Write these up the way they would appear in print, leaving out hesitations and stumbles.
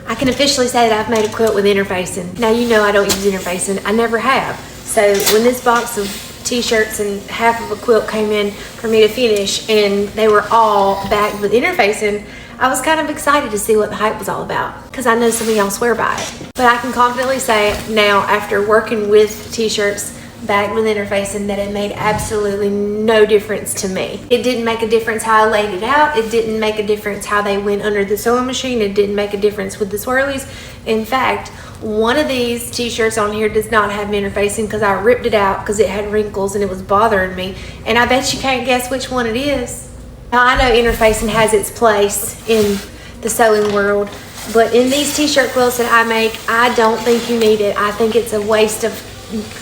I can officially say that I've made a quilt with interfacing. Now you know I don't use interfacing. I never have. So when this box of t-shirts and half of a quilt came in for me to finish and they were all backed with interfacing, I was kind of excited to see what the hype was all about because I know some of y'all swear by it. But I can confidently say now, after working with t-shirts backed with interfacing, that it made absolutely no difference to me. It didn't make a difference how I laid it out. It didn't make a difference how they went under the sewing machine. It didn't make a difference with the swirlies. In fact, one of these t-shirts on here does not have interfacing because I ripped it out because it had wrinkles and it was bothering me. And I bet you can't guess which one it is. Now I know interfacing has its place in the sewing world, but in these t-shirt quilts that I make, I don't think you need it. I think it's a waste of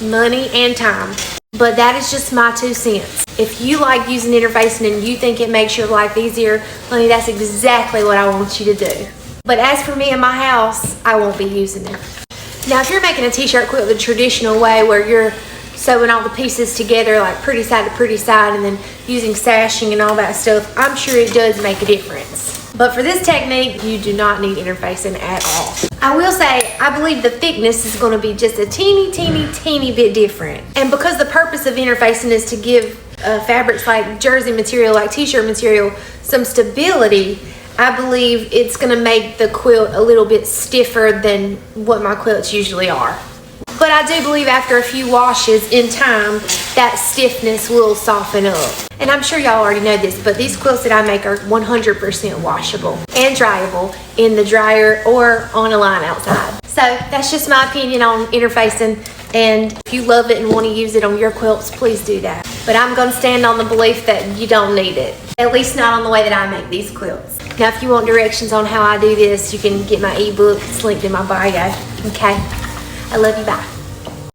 money and time. But that is just my 2 cents. If you like using interfacing and you think it makes your life easier, honey, that's exactly what I want you to do. But as for me and my house, I won't be using it. Now, if you're making a t-shirt quilt the traditional way where you're sewing all the pieces together like pretty side to pretty side and then using sashing and all that stuff, I'm sure it does make a difference. But for this technique, you do not need interfacing at all. I will say, I believe the thickness is going to be just a teeny bit different. And because the purpose of interfacing is to give fabrics like jersey material, like t-shirt material, some stability, I believe it's going to make the quilt a little bit stiffer than what my quilts usually are. But I do believe after a few washes in time, that stiffness will soften up. And I'm sure y'all already know this, but these quilts that I make are 100% washable and dryable in the dryer or on a line outside. So that's just my opinion on interfacing. And if you love it and want to use it on your quilts, please do that. But I'm going to stand on the belief that you don't need it. At least not on the way that I make these quilts. Now, if you want directions on how I do this, you can get my ebook. It's linked in my bio. Okay? I love you. Bye.